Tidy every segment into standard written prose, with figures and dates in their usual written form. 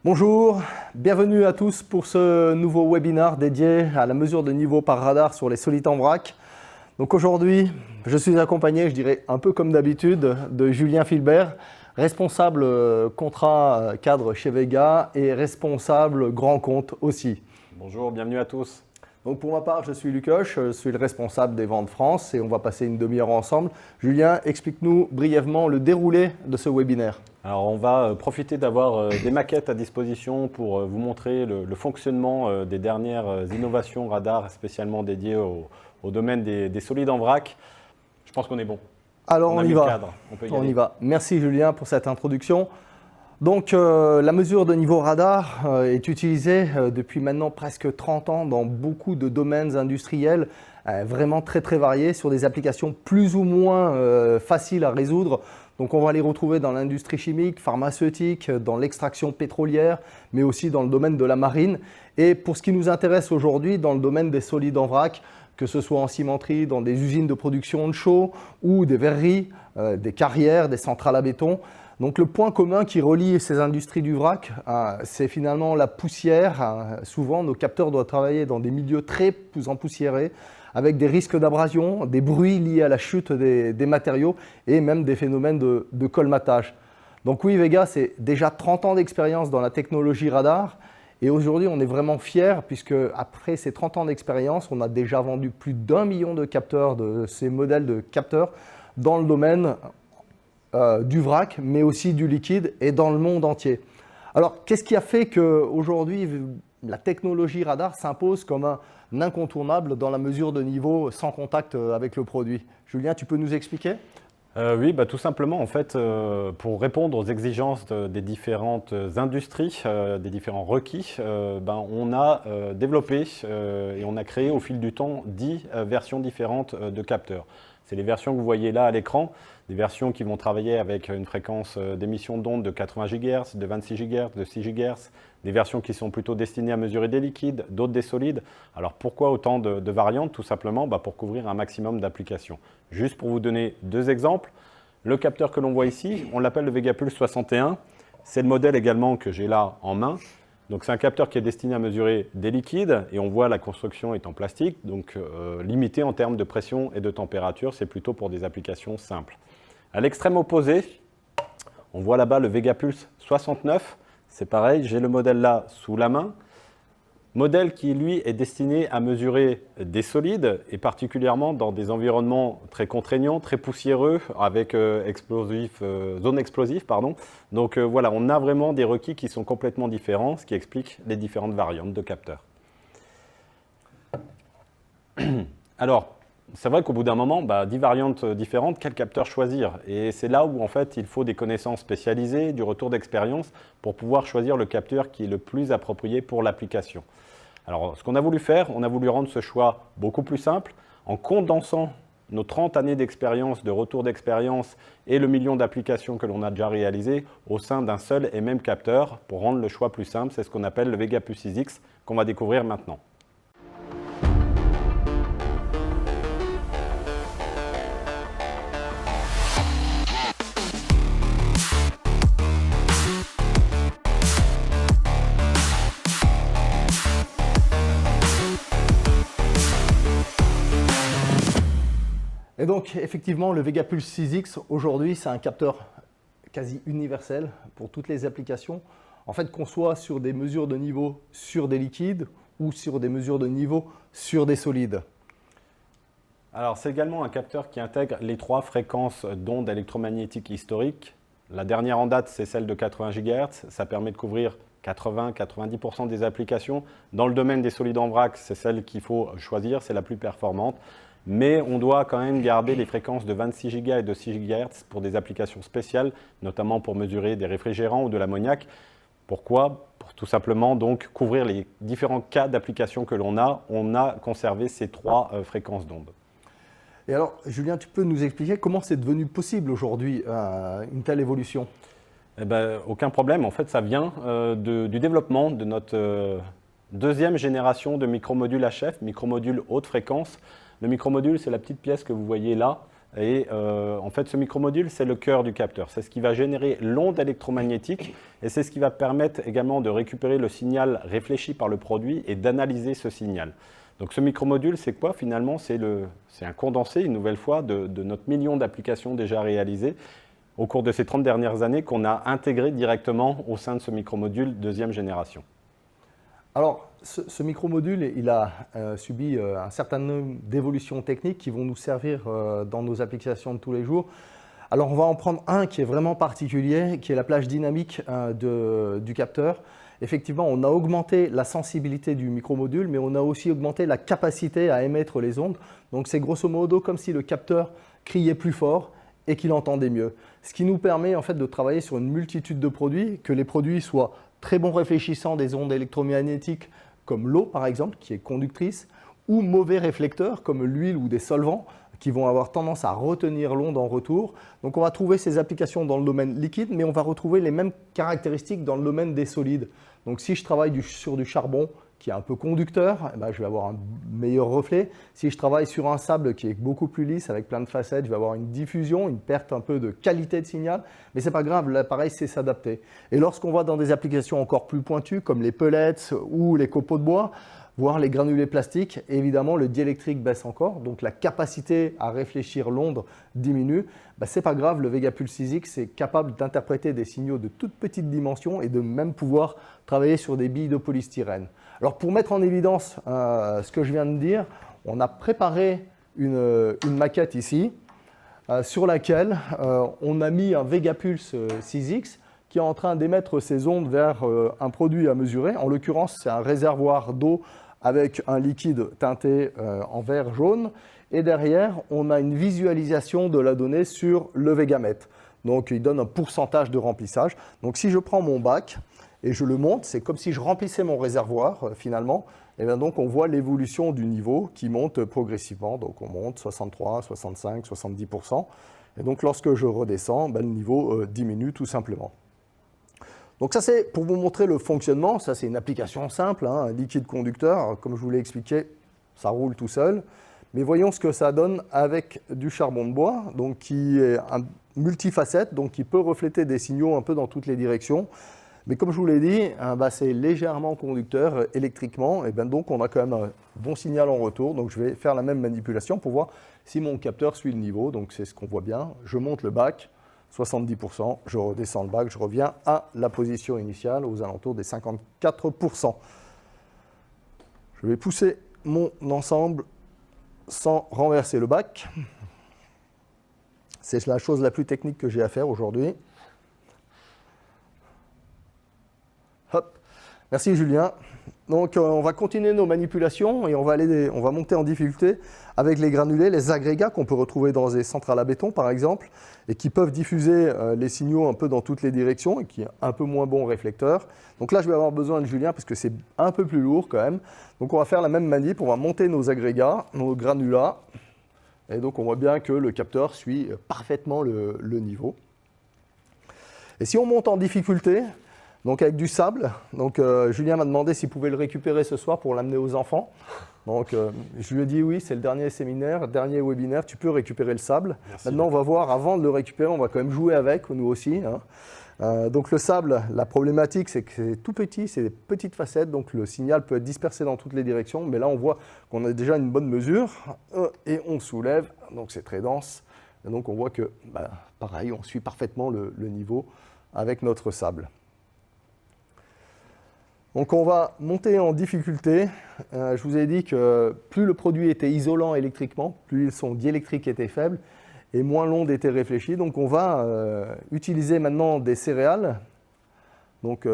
Bonjour, bienvenue à tous pour ce nouveau webinaire dédié à la mesure de niveau par radar sur les solides en vrac. Donc aujourd'hui, je suis accompagné, je dirais un peu comme d'habitude, de Julien Filbert, responsable contrat cadre chez Vega et responsable grand compte aussi. Bonjour, bienvenue à tous. Donc pour ma part, je suis Lucoche, je suis le responsable des ventes France et on va passer une demi-heure ensemble. Julien, explique-nous brièvement le déroulé de ce webinaire. Alors on va profiter d'avoir des maquettes à disposition pour vous montrer le fonctionnement des dernières innovations radar spécialement dédiées au domaine des solides en vrac. Je pense qu'on est bon. Alors on y va. On y va. Merci Julien pour cette introduction. Donc la mesure de niveau radar est utilisée depuis maintenant presque 30 ans dans beaucoup de domaines industriels vraiment très variés sur des applications plus ou moins faciles à résoudre. Donc on va les retrouver dans l'industrie chimique, pharmaceutique, dans l'extraction pétrolière, mais aussi dans le domaine de la marine. Et pour ce qui nous intéresse aujourd'hui, dans le domaine des solides en vrac, que ce soit en cimenterie, dans des usines de production de chaux ou des verreries, des carrières, des centrales à béton. Donc le point commun qui relie ces industries du vrac, c'est finalement la poussière. Souvent, nos capteurs doivent travailler dans des milieux très empoussiérés, avec des risques d'abrasion, des bruits liés à la chute des matériaux et même des phénomènes de colmatage. Donc oui, Vega, c'est déjà 30 ans d'expérience dans la technologie radar. Et aujourd'hui, on est vraiment fiers puisque après ces 30 ans d'expérience, on a déjà vendu plus d'1 million de capteurs, de ces modèles de capteurs, dans le domaine du vrac, mais aussi du liquide et dans le monde entier. Alors, qu'est-ce qui a fait qu'aujourd'hui, la technologie radar s'impose comme un incontournable dans la mesure de niveau sans contact avec le produit? Julien, tu peux nous expliquer ? Oui, tout simplement, en fait, pour répondre aux exigences des différentes industries, des différents requis, on a développé et on a créé au fil du temps 10 versions différentes de capteurs. C'est les versions que vous voyez là à l'écran, des versions qui vont travailler avec une fréquence d'émission d'ondes de 80 GHz, de 26 GHz, de 6 GHz, des versions qui sont plutôt destinées à mesurer des liquides, d'autres des solides. Alors pourquoi autant de variantes? Tout simplement pour couvrir un maximum d'applications. Juste pour vous donner deux exemples, le capteur que l'on voit ici, on l'appelle le VegaPulse 61. C'est le modèle également que j'ai là en main. Donc c'est un capteur qui est destiné à mesurer des liquides et on voit la construction est en plastique, donc limité en termes de pression et de température, c'est plutôt pour des applications simples. À l'extrême opposé, on voit là-bas le VegaPulse 69, c'est pareil, j'ai le modèle là sous la main. Modèle qui, lui, est destiné à mesurer des solides, et particulièrement dans des environnements très contraignants, très poussiéreux, avec zone explosive. Donc voilà, on a vraiment des requis qui sont complètement différents, ce qui explique les différentes variantes de capteurs. Alors, c'est vrai qu'au bout d'un moment, 10 variantes différentes, quel capteur choisir? Et c'est là où, en fait, il faut des connaissances spécialisées, du retour d'expérience, pour pouvoir choisir le capteur qui est le plus approprié pour l'application. Alors, ce qu'on a voulu faire, on a voulu rendre ce choix beaucoup plus simple, en condensant nos 30 années d'expérience, de retour d'expérience et le million d'applications que l'on a déjà réalisées au sein d'un seul et même capteur, pour rendre le choix plus simple. C'est ce qu'on appelle le VegaPulse 6X, qu'on va découvrir maintenant. Et donc, effectivement, le VegaPulse 6X, aujourd'hui, c'est un capteur quasi universel pour toutes les applications. En fait, qu'on soit sur des mesures de niveau sur des liquides ou sur des mesures de niveau sur des solides. Alors, c'est également un capteur qui intègre les 3 fréquences d'ondes électromagnétiques historiques. La dernière en date, c'est celle de 80 GHz. Ça permet de couvrir 80-90% des applications. Dans le domaine des solides en vrac, c'est celle qu'il faut choisir, c'est la plus performante. Mais on doit quand même garder les fréquences de 26 GHz et de 6 GHz pour des applications spéciales, notamment pour mesurer des réfrigérants ou de l'ammoniac. Pourquoi? Pour tout simplement donc couvrir les différents cas d'application que l'on a. On a conservé ces 3 fréquences d'ondes. Et alors, Julien, tu peux nous expliquer comment c'est devenu possible aujourd'hui une telle évolution? Aucun problème. En fait, ça vient du développement de notre deuxième génération de micromodules HF, micromodules haute fréquence. Le micromodule, c'est la petite pièce que vous voyez là. Et en fait, ce micromodule, c'est le cœur du capteur. C'est ce qui va générer l'onde électromagnétique et c'est ce qui va permettre également de récupérer le signal réfléchi par le produit et d'analyser ce signal. Donc ce micromodule, c'est quoi finalement? C'est un condensé, une nouvelle fois, de notre million d'applications déjà réalisées au cours de ces 30 dernières années qu'on a intégré directement au sein de ce micromodule deuxième génération. Alors, ce micromodule, il a subi un certain nombre d'évolutions techniques qui vont nous servir dans nos applications de tous les jours. Alors, on va en prendre un qui est vraiment particulier, qui est la plage dynamique du capteur. Effectivement, on a augmenté la sensibilité du micromodule, mais on a aussi augmenté la capacité à émettre les ondes. Donc, c'est grosso modo comme si le capteur criait plus fort et qu'il entendait mieux. Ce qui nous permet en fait de travailler sur une multitude de produits, que les produits soient très bons réfléchissants des ondes électromagnétiques comme l'eau par exemple, qui est conductrice, ou mauvais réflecteurs comme l'huile ou des solvants qui vont avoir tendance à retenir l'onde en retour. Donc on va trouver ces applications dans le domaine liquide, mais on va retrouver les mêmes caractéristiques dans le domaine des solides. Donc si je travaille sur du charbon qui est un peu conducteur, eh ben, je vais avoir un meilleur reflet. Si je travaille sur un sable qui est beaucoup plus lisse avec plein de facettes, je vais avoir une diffusion, une perte un peu de qualité de signal, mais ce n'est pas grave, l'appareil sait s'adapter. Et lorsqu'on va dans des applications encore plus pointues comme les pellets ou les copeaux de bois, voire les granulés plastiques, évidemment le diélectrique baisse encore, donc la capacité à réfléchir l'onde diminue. Ben, ce n'est pas grave, le Vega Pulse 6X est capable d'interpréter des signaux de toutes petites dimensions et de même pouvoir travailler sur des billes de polystyrène. Alors pour mettre en évidence ce que je viens de dire, on a préparé une maquette ici sur laquelle on a mis un Vega Pulse 6X qui est en train d'émettre ses ondes vers un produit à mesurer. En l'occurrence, c'est un réservoir d'eau avec un liquide teinté en vert jaune. Et derrière, on a une visualisation de la donnée sur le Vegamètre. Donc, il donne un pourcentage de remplissage. Donc, si je prends mon bac et je le monte, c'est comme si je remplissais mon réservoir finalement. Et bien donc, on voit l'évolution du niveau qui monte progressivement. Donc, on monte 63, 65, 70%. Et donc, lorsque je redescends, ben, le niveau diminue tout simplement. Donc ça, c'est pour vous montrer le fonctionnement. Ça, c'est une application simple, hein, un liquide conducteur. Comme je vous l'ai expliqué, ça roule tout seul. Mais voyons ce que ça donne avec du charbon de bois, donc qui est un multifacette, donc qui peut refléter des signaux un peu dans toutes les directions. Mais comme je vous l'ai dit, c'est légèrement conducteur électriquement. Et ben donc, on a quand même un bon signal en retour. Donc, je vais faire la même manipulation pour voir si mon capteur suit le niveau. Donc, c'est ce qu'on voit bien. Je monte le bac. 70%, je redescends le bac, je reviens à la position initiale, aux alentours des 54%. Je vais pousser mon ensemble sans renverser le bac. C'est la chose la plus technique que j'ai à faire aujourd'hui. Hop. Merci Julien. Donc on va continuer nos manipulations et on va monter en difficulté avec les granulés, les agrégats qu'on peut retrouver dans des centrales à béton par exemple et qui peuvent diffuser les signaux un peu dans toutes les directions et qui est un peu moins bon réflecteur. Donc là je vais avoir besoin de Julien parce que c'est un peu plus lourd quand même. Donc on va faire la même manip, on va monter nos agrégats, nos granulats et donc on voit bien que le capteur suit parfaitement le niveau. Et si on monte en difficulté, donc avec du sable, donc Julien m'a demandé s'il pouvait le récupérer ce soir pour l'amener aux enfants. Donc je lui ai dit oui, c'est le dernier séminaire, dernier webinaire, tu peux récupérer le sable. Merci. Maintenant on va voir, avant de le récupérer, on va quand même jouer avec, nous aussi. Hein. Donc le sable, la problématique c'est que c'est tout petit, c'est des petites facettes, donc le signal peut être dispersé dans toutes les directions, mais là on voit qu'on a déjà une bonne mesure, et on soulève, donc c'est très dense, et donc on voit que, pareil, on suit parfaitement le niveau avec notre sable. Donc on va monter en difficulté. Je vous ai dit que plus le produit était isolant électriquement, plus son diélectrique était faible et moins l'onde était réfléchie. Donc on va utiliser maintenant des céréales, donc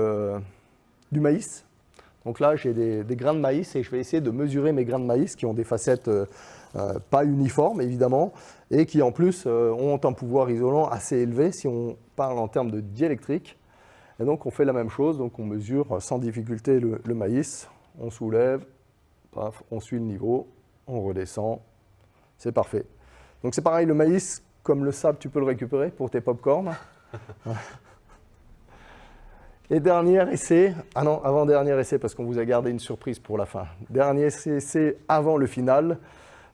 du maïs. Donc là j'ai des grains de maïs et je vais essayer de mesurer mes grains de maïs qui ont des facettes pas uniformes évidemment et qui en plus ont un pouvoir isolant assez élevé si on parle en termes de diélectrique. Et donc on fait la même chose, donc on mesure sans difficulté le maïs, on soulève, paf, on suit le niveau, on redescend, c'est parfait. Donc c'est pareil, le maïs, comme le sable, tu peux le récupérer pour tes pop-corn. Et dernier essai, avant-dernier essai parce qu'on vous a gardé une surprise pour la fin. Dernier essai avant le final.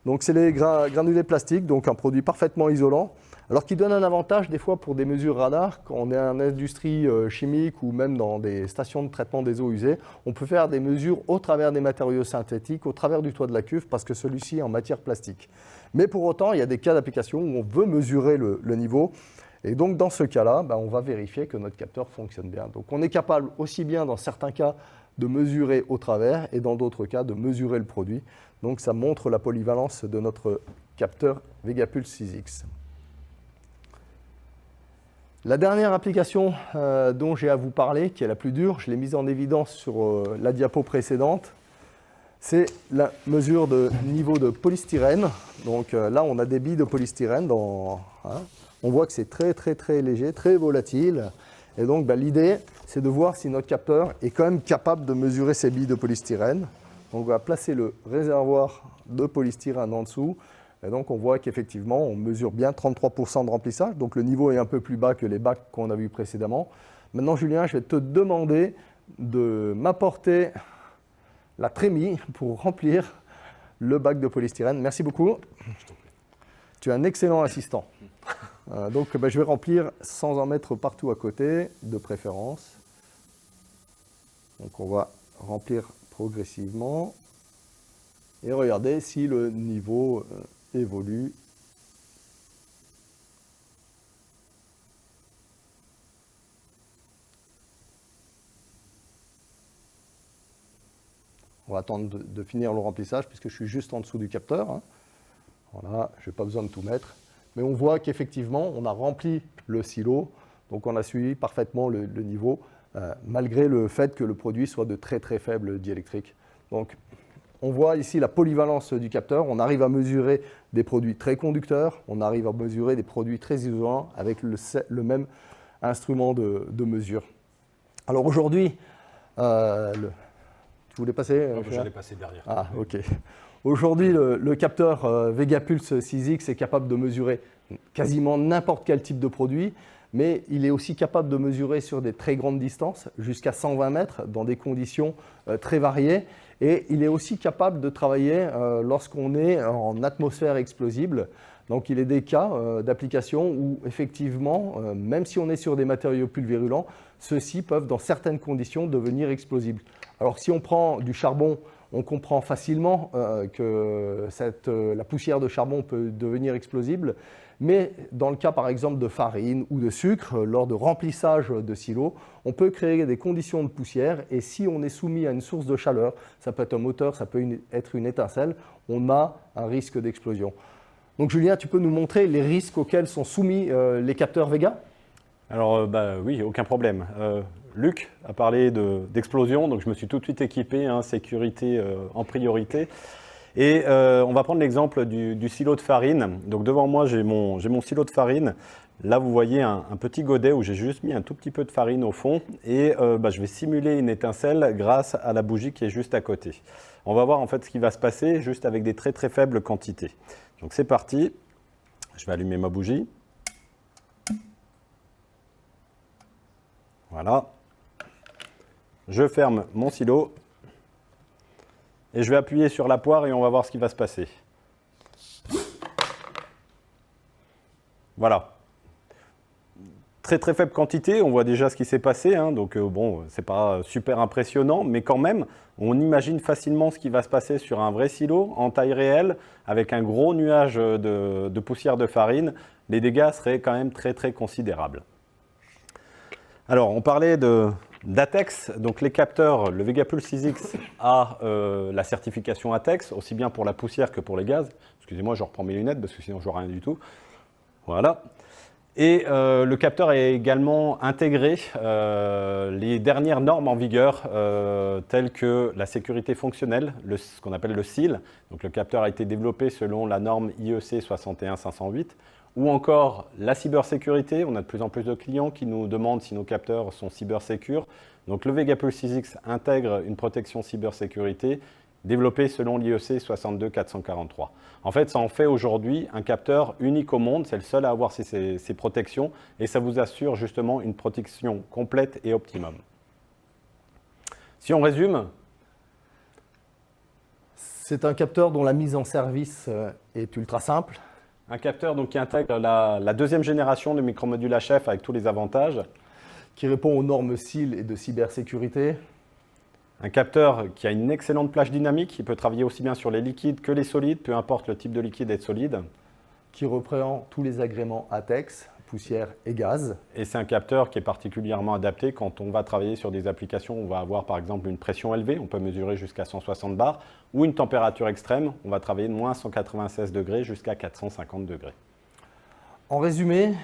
Donc c'est les granulés plastiques, donc un produit parfaitement isolant, alors qui donne un avantage des fois pour des mesures radar. Quand on est en industrie chimique ou même dans des stations de traitement des eaux usées, on peut faire des mesures au travers des matériaux synthétiques, au travers du toit de la cuve, parce que celui-ci est en matière plastique. Mais pour autant, il y a des cas d'application où on veut mesurer le niveau. Et donc, dans ce cas-là, on va vérifier que notre capteur fonctionne bien. Donc, on est capable aussi bien, dans certains cas, de mesurer au travers et dans d'autres cas, de mesurer le produit. Donc, ça montre la polyvalence de notre capteur VegaPulse 6X. La dernière application dont j'ai à vous parler, qui est la plus dure, je l'ai mise en évidence sur la diapo précédente, c'est la mesure de niveau de polystyrène. Donc là, on a des billes de polystyrène. On voit que c'est très, très, très léger, très volatile. Et donc, l'idée, c'est de voir si notre capteur est quand même capable de mesurer ces billes de polystyrène. Donc, on va placer le réservoir de polystyrène en dessous. Et donc, on voit qu'effectivement, on mesure bien 33% de remplissage. Donc, le niveau est un peu plus bas que les bacs qu'on a vus précédemment. Maintenant, Julien, je vais te demander de m'apporter la trémie pour remplir le bac de polystyrène. Merci beaucoup. Tu es un excellent assistant. Donc, je vais remplir sans en mettre partout à côté, de préférence. Donc, on va remplir progressivement. Et regardez si le niveau évolue. On va attendre de finir le remplissage puisque je suis juste en dessous du capteur. Voilà, je n'ai pas besoin de tout mettre. Mais on voit qu'effectivement, on a rempli le silo, donc on a suivi parfaitement le niveau, malgré le fait que le produit soit de très très faible diélectrique. Donc on voit ici la polyvalence du capteur. On arrive à mesurer des produits très conducteurs, on arrive à mesurer des produits très isolants avec le même instrument de mesure. Alors aujourd'hui, tu voulais passer J'allais passer derrière. Ah, ok. Aujourd'hui, le capteur VegaPulse 6X est capable de mesurer quasiment n'importe quel type de produit, mais il est aussi capable de mesurer sur des très grandes distances, jusqu'à 120 mètres, dans des conditions très variées. Et il est aussi capable de travailler lorsqu'on est en atmosphère explosible. Donc il y a des cas d'application où effectivement, même si on est sur des matériaux pulvérulents, ceux-ci peuvent dans certaines conditions devenir explosibles. Alors si on prend du charbon, on comprend facilement que la poussière de charbon peut devenir explosible, mais dans le cas par exemple de farine ou de sucre, lors de remplissage de silos, on peut créer des conditions de poussière et si on est soumis à une source de chaleur, ça peut être un moteur, ça peut être une étincelle, on a un risque d'explosion. Donc Julien, tu peux nous montrer les risques auxquels sont soumis les capteurs Vega ? Alors oui, aucun problème. Luc a parlé d'explosion, donc je me suis tout de suite équipé, sécurité en priorité. Et on va prendre l'exemple du silo de farine. Donc devant moi, j'ai mon silo de farine. Là, vous voyez un petit godet où j'ai juste mis un tout petit peu de farine au fond. Et je vais simuler une étincelle grâce à la bougie qui est juste à côté. On va voir en fait ce qui va se passer juste avec des très très faibles quantités. Donc c'est parti. Je vais allumer ma bougie. Voilà. Je ferme mon silo. Et je vais appuyer sur la poire et on va voir ce qui va se passer. Voilà. Très très faible quantité, on voit déjà ce qui s'est passé, donc bon, c'est pas super impressionnant, mais quand même, on imagine facilement ce qui va se passer sur un vrai silo, en taille réelle, avec un gros nuage de poussière de farine. Les dégâts seraient quand même très très considérables. Alors, on parlait d'ATEX, donc les capteurs, le VegaPulse 6X a la certification ATEX, aussi bien pour la poussière que pour les gaz. Excusez-moi, je reprends mes lunettes parce que sinon je vois rien du tout. Voilà. Et le capteur a également intégré les dernières normes en vigueur, telles que la sécurité fonctionnelle, ce qu'on appelle le SEAL. Donc le capteur a été développé selon la norme IEC 61508. Ou encore la cybersécurité. On a de plus en plus de clients qui nous demandent si nos capteurs sont cybersécures. Donc le VegaPulse 6X intègre une protection cybersécurité développée selon l'IEC 62443. En fait, ça en fait aujourd'hui un capteur unique au monde. C'est le seul à avoir ces protections et ça vous assure justement une protection complète et optimum. Si on résume, C'est un capteur dont la mise en service est ultra simple. Un capteur donc, qui intègre la deuxième génération de micromodule HF avec tous les avantages. Qui répond aux normes SIL et de cybersécurité. Un capteur qui a une excellente plage dynamique, il peut travailler aussi bien sur les liquides que les solides, peu importe le type de liquide et de solide. Qui reprend tous les agréments ATEX, poussière et gaz. Et c'est un capteur qui est particulièrement adapté quand on va travailler sur des applications où on va avoir par exemple une pression élevée, on peut mesurer jusqu'à 160 bars, ou une température extrême, on va travailler de moins 196 degrés jusqu'à 450 degrés. En résumé,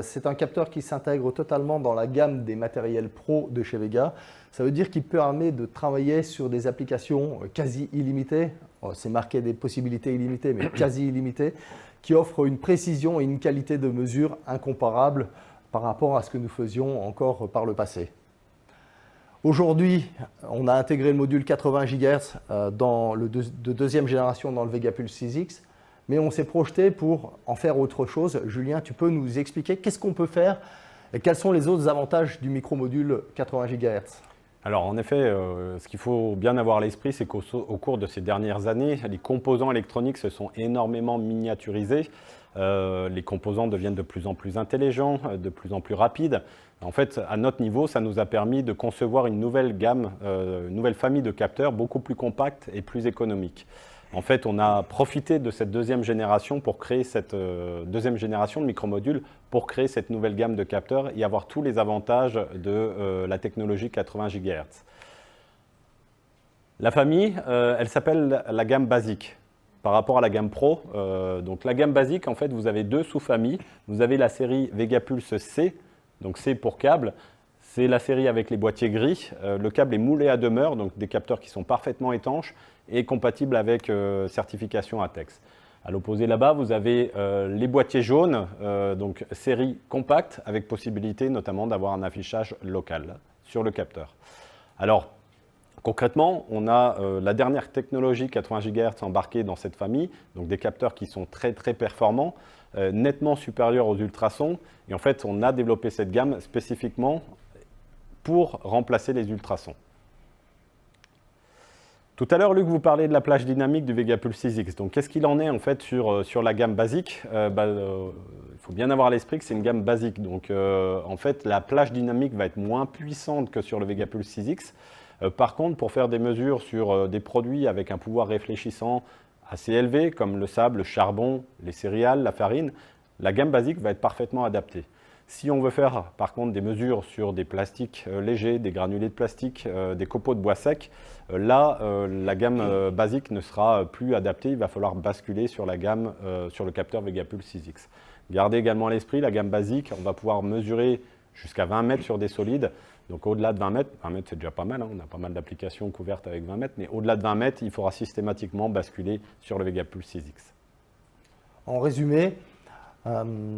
c'est un capteur qui s'intègre totalement dans la gamme des matériels pro de chez Vega. Ça veut dire qu'il permet de travailler sur des applications quasi illimitées. C'est marqué des possibilités illimitées, mais quasi illimitées, qui offrent une précision et une qualité de mesure incomparables par rapport à ce que nous faisions encore par le passé. Aujourd'hui, on a intégré le module 80 GHz de deuxième génération dans le Vega Pulse 6X. Mais on s'est projeté pour en faire autre chose. Julien, tu peux nous expliquer qu'est-ce qu'on peut faire et quels sont les autres avantages du micromodule 80 GHz? Alors en effet, ce qu'il faut bien avoir à l'esprit, c'est qu'au cours de ces dernières années, les composants électroniques se sont énormément miniaturisés. Les composants deviennent de plus en plus intelligents, de plus en plus rapides. En fait, à notre niveau, ça nous a permis de concevoir une nouvelle gamme, une nouvelle famille de capteurs beaucoup plus compacte et plus économique. En fait, on a profité de cette deuxième génération pour créer cette deuxième génération de micromodules pour créer cette nouvelle gamme de capteurs et avoir tous les avantages de la technologie 80 GHz. La famille, elle s'appelle la gamme basique. Par rapport à la gamme Pro, donc la gamme basique, en fait, vous avez deux sous-familles. Vous avez la série Vega Pulse C, donc C pour câble. C'est la série avec les boîtiers gris. Le câble est moulé à demeure, donc des capteurs qui sont parfaitement étanches et compatibles avec certification ATEX. À l'opposé là-bas, vous avez les boîtiers jaunes, donc série compacte, avec possibilité notamment d'avoir un affichage local sur le capteur. Alors, concrètement, on a la dernière technologie 80 GHz embarquée dans cette famille, donc des capteurs qui sont très très performants, nettement supérieurs aux ultrasons. Et en fait, on a développé cette gamme spécifiquement pour remplacer les ultrasons. Tout à l'heure, Luc, vous parlez de la plage dynamique du Vega Pulse 6X. Donc, qu'est-ce qu'il en est en fait sur la gamme basique? Il faut bien avoir à l'esprit que c'est une gamme basique. Donc, en fait, la plage dynamique va être moins puissante que sur le Vega Pulse 6X. Par contre, pour faire des mesures sur des produits avec un pouvoir réfléchissant assez élevé, comme le sable, le charbon, les céréales, la farine, la gamme basique va être parfaitement adaptée. Si on veut faire par contre des mesures sur des plastiques légers, des granulés de plastique, des copeaux de bois sec, là la gamme basique ne sera plus adaptée, il va falloir basculer sur la gamme sur le capteur Vega Pulse 6X. Gardez également à l'esprit la gamme basique, on va pouvoir mesurer jusqu'à 20 mètres sur des solides. Donc au-delà de 20 mètres c'est déjà pas mal, hein, on a pas mal d'applications couvertes avec 20 mètres, mais au-delà de 20 mètres, il faudra systématiquement basculer sur le Vega Pulse 6X. En résumé,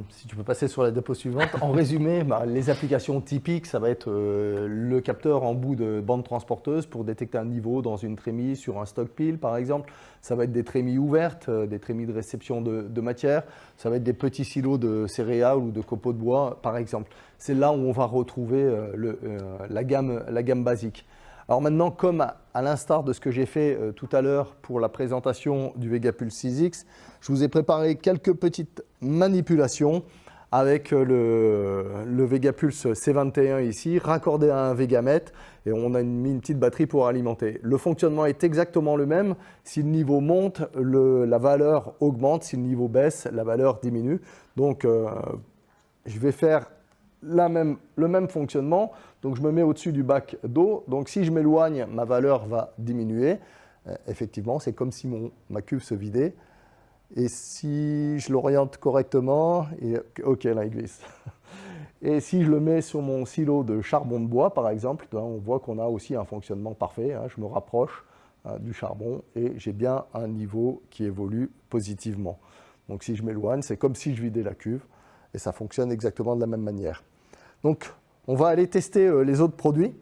si tu peux passer sur la diapo suivante, en résumé, les applications typiques, ça va être le capteur en bout de bande transporteuse pour détecter un niveau dans une trémie sur un stock pile par exemple. Ça va être des trémies ouvertes, des trémies de réception de matière. Ça va être des petits silos de céréales ou de copeaux de bois par exemple. C'est là où on va retrouver la gamme basique. Alors maintenant, comme à l'instar de ce que j'ai fait tout à l'heure pour la présentation du Vega Pulse 6X, je vous ai préparé quelques petites manipulations avec le Vega Pulse C21 ici, raccordé à un Vegamètre, et on a mis une petite batterie pour alimenter. Le fonctionnement est exactement le même. Si le niveau monte, la valeur augmente. Si le niveau baisse, la valeur diminue. Donc, je vais faire le même fonctionnement. Donc, je me mets au-dessus du bac d'eau. Donc, si je m'éloigne, ma valeur va diminuer. Effectivement, c'est comme si ma cuve se vidait. Et si je l'oriente correctement, ok, là, il glisse. Et si je le mets sur mon silo de charbon de bois, par exemple, on voit qu'on a aussi un fonctionnement parfait. Je me rapproche du charbon et j'ai bien un niveau qui évolue positivement. Donc, si je m'éloigne, c'est comme si je vidais la cuve. Et ça fonctionne exactement de la même manière. Donc, on va aller tester les autres produits.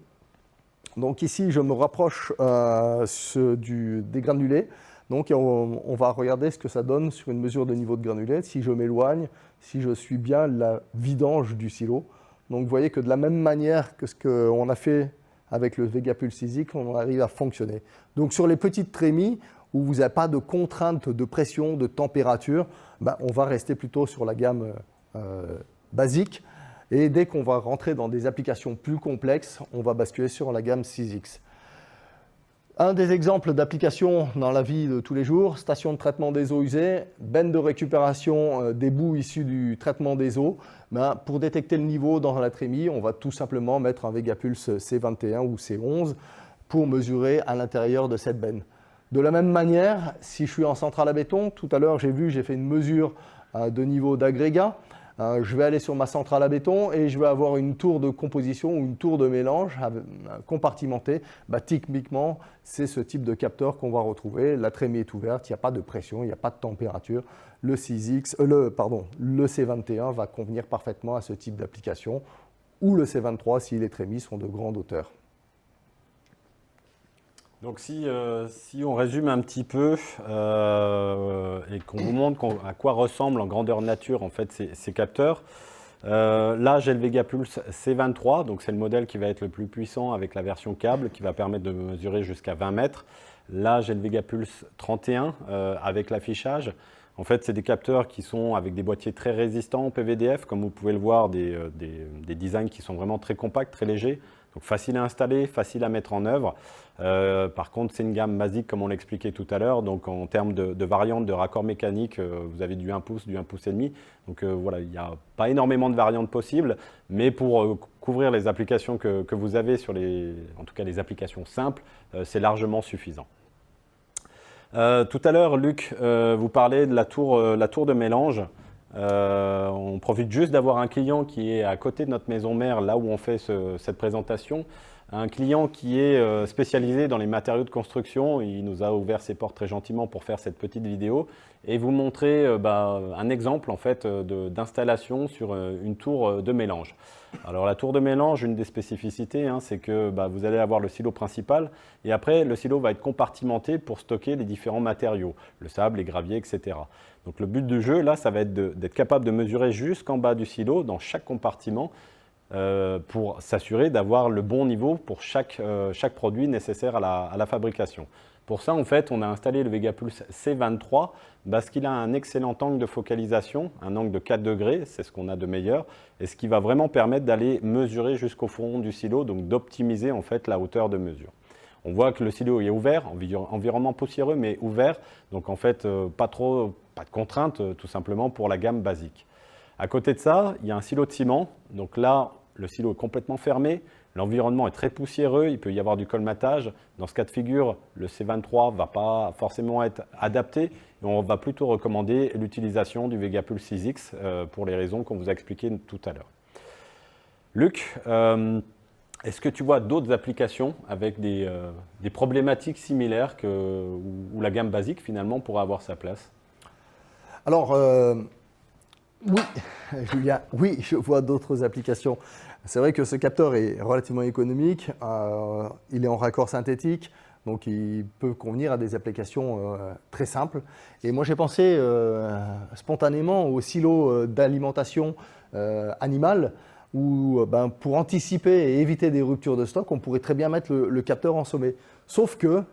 Donc ici, je me rapproche des granulés. Donc on va regarder ce que ça donne sur une mesure de niveau de granulés. Si je m'éloigne, si je suis bien la vidange du silo. Donc vous voyez que de la même manière que ce qu'on a fait avec le Vega Pulse 6X, on arrive à fonctionner. Donc sur les petites trémies, où vous n'avez pas de contrainte de pression, de température, on va rester plutôt sur la gamme basique. Et dès qu'on va rentrer dans des applications plus complexes, on va basculer sur la gamme 6X. Un des exemples d'applications dans la vie de tous les jours, station de traitement des eaux usées, benne de récupération des boues issues du traitement des eaux. Pour détecter le niveau dans la trémie, on va tout simplement mettre un Vegapulse C21 ou C11 pour mesurer à l'intérieur de cette benne. De la même manière, si je suis en centrale à béton, tout à l'heure j'ai fait une mesure de niveau d'agrégat. Je vais aller sur ma centrale à béton et je vais avoir une tour de composition ou une tour de mélange compartimentée. Typiquement, c'est ce type de capteur qu'on va retrouver. La trémie est ouverte, il n'y a pas de pression, il n'y a pas de température. Le C21 va convenir parfaitement à ce type d'application, ou le C23 si les trémies sont de grande hauteur. Donc si on résume un petit peu et qu'on vous montre à quoi ressemblent en grandeur nature en fait ces capteurs, là j'ai le Vegapulse C23, donc c'est le modèle qui va être le plus puissant avec la version câble qui va permettre de mesurer jusqu'à 20 mètres. Là j'ai le Vegapulse 31 avec l'affichage. En fait, c'est des capteurs qui sont avec des boîtiers très résistants au PVDF, comme vous pouvez le voir, des designs qui sont vraiment très compacts, très légers. Donc facile à installer, facile à mettre en œuvre. Par contre, c'est une gamme basique comme on l'expliquait tout à l'heure. Donc en termes de variantes de raccord mécanique, vous avez du 1 pouce, du 1 pouce et demi. Donc voilà, il n'y a pas énormément de variantes possibles. Mais pour couvrir les applications que vous avez, en tout cas les applications simples, c'est largement suffisant. Tout à l'heure, Luc, vous parlez de la tour de mélange. On profite juste d'avoir un client qui est à côté de notre maison mère, là où on fait cette présentation. Un client qui est spécialisé dans les matériaux de construction. Il nous a ouvert ses portes très gentiment pour faire cette petite vidéo et vous montrer un exemple en fait, d'installation sur une tour de mélange. Alors la tour de mélange, une des spécificités, c'est que vous allez avoir le silo principal et après le silo va être compartimenté pour stocker les différents matériaux, le sable, les graviers, etc. Donc le but du jeu, là, ça va être d'être capable de mesurer jusqu'en bas du silo, dans chaque compartiment, pour s'assurer d'avoir le bon niveau pour chaque produit nécessaire à la fabrication. Pour ça, en fait, on a installé le Vegapulse C23 parce qu'il a un excellent angle de focalisation, un angle de 4 degrés, c'est ce qu'on a de meilleur, et ce qui va vraiment permettre d'aller mesurer jusqu'au fond du silo, donc d'optimiser en fait la hauteur de mesure. On voit que le silo est ouvert, environnement poussiéreux mais ouvert, donc en fait pas de contraintes tout simplement pour la gamme basique. À côté de ça, il y a un silo de ciment, donc là le silo est complètement fermé, l'environnement est très poussiéreux, il peut y avoir du colmatage. Dans ce cas de figure, le C23 ne va pas forcément être adapté et on va plutôt recommander l'utilisation du Vegapulse 6X pour les raisons qu'on vous a expliquées tout à l'heure. Luc, est-ce que tu vois d'autres applications avec des problématiques similaires où la gamme basique finalement pourrait avoir sa place? Alors, oui, Julien, oui, je vois d'autres applications. C'est vrai que ce capteur est relativement économique, il est en raccord synthétique, donc il peut convenir à des applications très simples. Et moi j'ai pensé spontanément au silo d'alimentation animale, où pour anticiper et éviter des ruptures de stock, on pourrait très bien mettre le capteur en sommet. Sauf que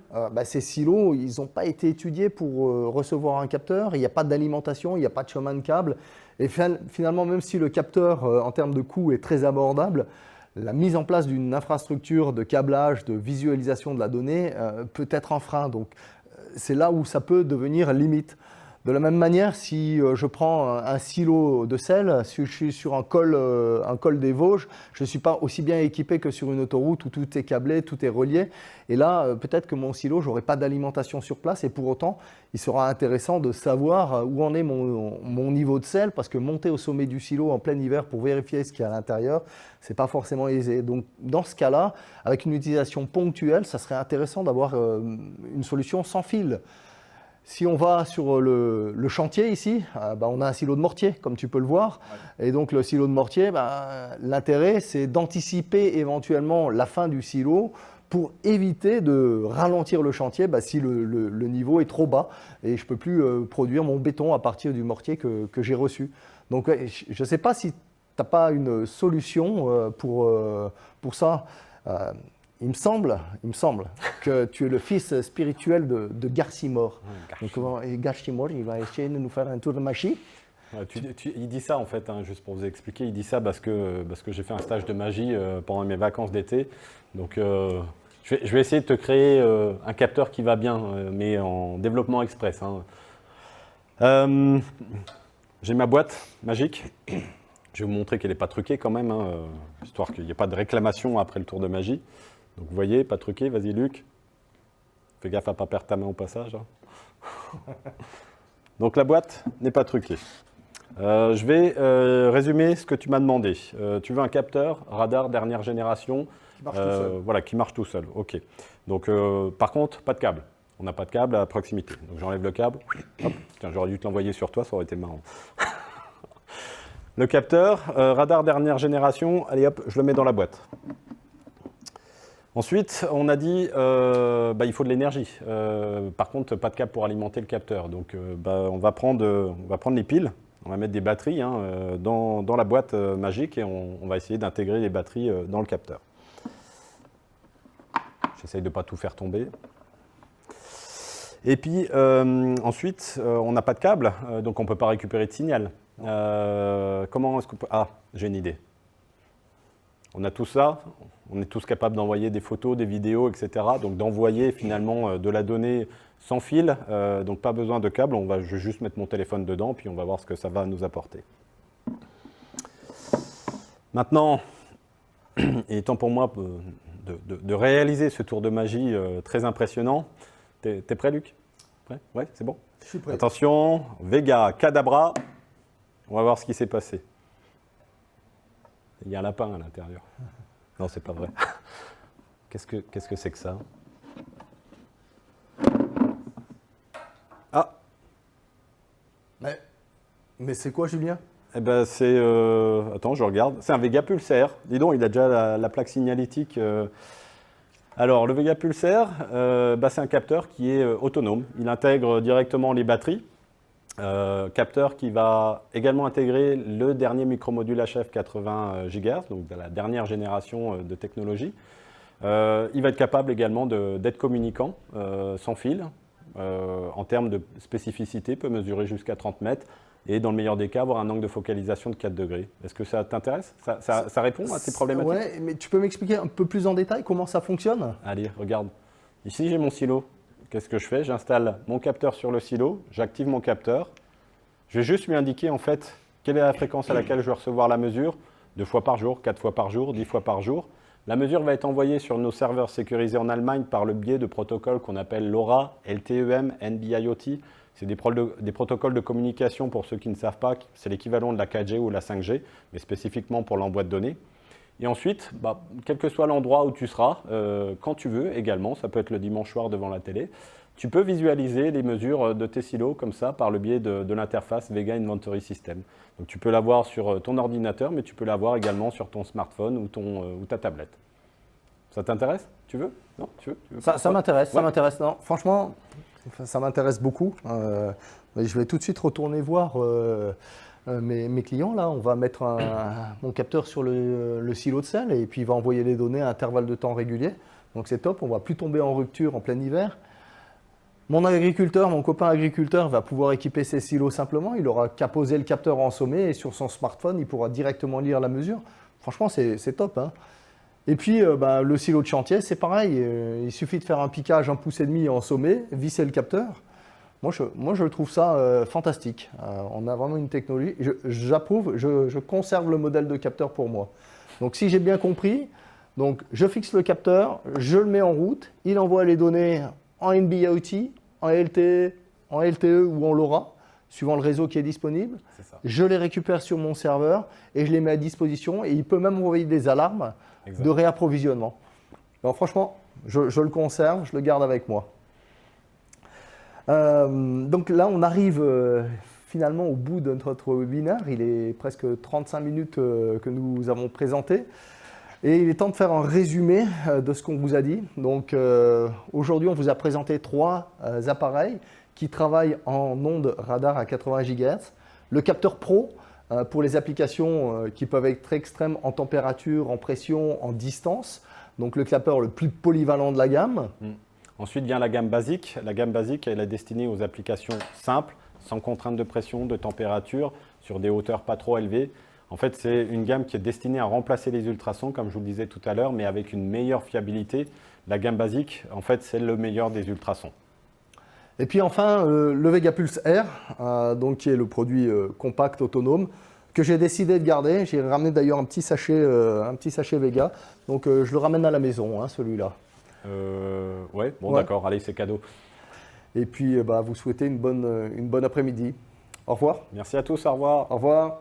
ces silos, ils n'ont pas été étudiés pour recevoir un capteur, il n'y a pas d'alimentation, il n'y a pas de chemin de câble. Et finalement, même si le capteur, en termes de coût, est très abordable, la mise en place d'une infrastructure de câblage, de visualisation de la donnée peut être un frein. Donc, c'est là où ça peut devenir limite. De la même manière, si je prends un silo de sel, si je suis sur un col des Vosges, je ne suis pas aussi bien équipé que sur une autoroute où tout est câblé, tout est relié. Et là, peut-être que mon silo, je n'aurai pas d'alimentation sur place et pour autant, il sera intéressant de savoir où en est mon niveau de sel parce que monter au sommet du silo en plein hiver pour vérifier ce qu'il y a à l'intérieur, ce n'est pas forcément aisé. Donc, dans ce cas-là, avec une utilisation ponctuelle, ça serait intéressant d'avoir une solution sans fil. Si on va sur le chantier ici, on a un silo de mortier, comme tu peux le voir. Ouais. Et donc le silo de mortier, l'intérêt, c'est d'anticiper éventuellement la fin du silo pour éviter de ralentir le chantier si le niveau est trop bas et je ne peux plus produire mon béton à partir du mortier que j'ai reçu. Donc je ne sais pas si tu n'as pas une solution pour ça. il me semble que tu es le fils spirituel de Garcimore. Donc, et Garcimore, il va essayer de nous faire un tour de magie. Ouais, il dit ça en fait, hein, juste pour vous expliquer, il dit ça parce que j'ai fait un stage de magie pendant mes vacances d'été. Donc je vais essayer de te créer un capteur qui va bien, mais en développement express. Hein. J'ai ma boîte magique. Je vais vous montrer qu'elle n'est pas truquée quand même, hein, histoire qu'il n'y ait pas de réclamation après le tour de magie. Donc vous voyez, pas truqué, vas-y Luc. Fais gaffe à ne pas perdre ta main au passage. Hein. Donc la boîte n'est pas truquée. Je vais résumer ce que tu m'as demandé. Tu veux un capteur radar dernière génération Qui marche tout seul. Voilà, qui marche tout seul. Ok. Donc par contre, pas de câble. On n'a pas de câble à proximité. Donc j'enlève le câble. Hop. Tiens, j'aurais dû te l'envoyer sur toi, ça aurait été marrant. Le capteur, radar dernière génération, allez hop, je le mets dans la boîte. Ensuite, on a dit il faut de l'énergie. Par contre, pas de câble pour alimenter le capteur. Donc on va prendre les piles, on va mettre des batteries dans la boîte magique et on va essayer d'intégrer les batteries dans le capteur. J'essaye de ne pas tout faire tomber. Et puis ensuite, on n'a pas de câble, donc on ne peut pas récupérer de signal. Comment est-ce qu'on peut... Ah, j'ai une idée. On a tout ça, on est tous capables d'envoyer des photos, des vidéos, etc. Donc d'envoyer finalement de la donnée sans fil, donc pas besoin de câble. Je vais juste mettre mon téléphone dedans, puis on va voir ce que ça va nous apporter. Maintenant, il est temps pour moi de réaliser ce tour de magie très impressionnant. T'es prêt, Luc? Prêt? Ouais, c'est bon? Je suis prêt. Attention, Vega, Cadabra. On va voir ce qui s'est passé. Il y a un lapin à l'intérieur. Non, c'est pas vrai. Qu'est-ce que c'est que ça? Ah! Mais c'est quoi, Julien? Eh ben, c'est... attends, je regarde. C'est un Vega Pulsar. Dis donc, il a déjà la plaque signalétique. Alors, le Vega Pulsar, c'est un capteur qui est autonome. Il intègre directement les batteries. Capteur qui va également intégrer le dernier micromodule HF 80 GHz, donc de la dernière génération de technologie. Il va être capable également d'être communicant sans fil. En termes de spécificité, peut mesurer jusqu'à 30 mètres et dans le meilleur des cas, avoir un angle de focalisation de 4 degrés. Est-ce que ça t'intéresse? Ça répond à tes problématiques? Ouais, mais tu peux m'expliquer un peu plus en détail comment ça fonctionne? Allez, regarde. Ici, j'ai mon silo. Qu'est-ce que je fais? J'installe mon capteur sur le silo, j'active mon capteur. Je vais juste lui indiquer en fait quelle est la fréquence à laquelle je vais recevoir la mesure, 2 fois par jour, 4 fois par jour, 10 fois par jour. La mesure va être envoyée sur nos serveurs sécurisés en Allemagne par le biais de protocoles qu'on appelle LoRa, LTEM, NB-IoT. C'est des protocoles de communication, pour ceux qui ne savent pas, c'est l'équivalent de la 4G ou la 5G, mais spécifiquement pour l'envoi de données. Et ensuite, quel que soit l'endroit où tu seras, quand tu veux également, ça peut être le dimanche soir devant la télé, tu peux visualiser les mesures de tes silos comme ça par le biais de l'interface Vega Inventory System. Donc tu peux l'avoir sur ton ordinateur, mais tu peux l'avoir également sur ton smartphone ou ta tablette. Ça t'intéresse? Tu veux? Non? Tu veux Ça m'intéresse, ça m'intéresse. Non, franchement, ça m'intéresse beaucoup. Je vais tout de suite retourner voir mes clients. Là, on va mettre mon capteur sur le silo de sel et puis il va envoyer les données à intervalles de temps réguliers. Donc c'est top, on ne va plus tomber en rupture en plein hiver. Mon copain agriculteur va pouvoir équiper ses silos simplement. Il aura qu'à poser le capteur en sommet et sur son smartphone, il pourra directement lire la mesure. Franchement, c'est top. Hein. Et puis, le silo de chantier, c'est pareil. Il suffit de faire un piquage 1,5 pouce en sommet, visser le capteur. Moi, je trouve ça fantastique. On a vraiment une technologie. J'approuve, je conserve le modèle de capteur pour moi. Donc, si j'ai bien compris, donc, je fixe le capteur, je le mets en route, il envoie les données en NB-IoT, en LTE ou en LoRa, suivant le réseau qui est disponible. C'est ça. Je les récupère sur mon serveur et je les mets à disposition. Et il peut même envoyer des alarmes de réapprovisionnement. Alors franchement, je le conserve, je le garde avec moi. Donc là, on arrive finalement au bout de notre webinaire. Il est presque 35 minutes que nous avons présenté. Et il est temps de faire un résumé de ce qu'on vous a dit. Donc aujourd'hui, on vous a présenté 3 appareils qui travaillent en ondes radar à 80 GHz. Le capteur Pro pour les applications qui peuvent être extrêmes en température, en pression, en distance. donc le clapper le plus polyvalent de la gamme. Ensuite vient la gamme basique. La gamme basique, elle est destinée aux applications simples, sans contrainte de pression, de température, sur des hauteurs pas trop élevées. En fait, c'est une gamme qui est destinée à remplacer les ultrasons, comme je vous le disais tout à l'heure, mais avec une meilleure fiabilité. La gamme basique, en fait, c'est le meilleur des ultrasons. Et puis enfin, le VegaPulse R, donc qui est le produit compact autonome, que j'ai décidé de garder. J'ai ramené d'ailleurs un petit sachet Vega, donc je le ramène à la maison, hein, celui-là. Ouais, bon Ouais. d'accord, allez, c'est cadeau. Et puis vous souhaitez une bonne après-midi. Au revoir. Merci à tous, au revoir. Au revoir.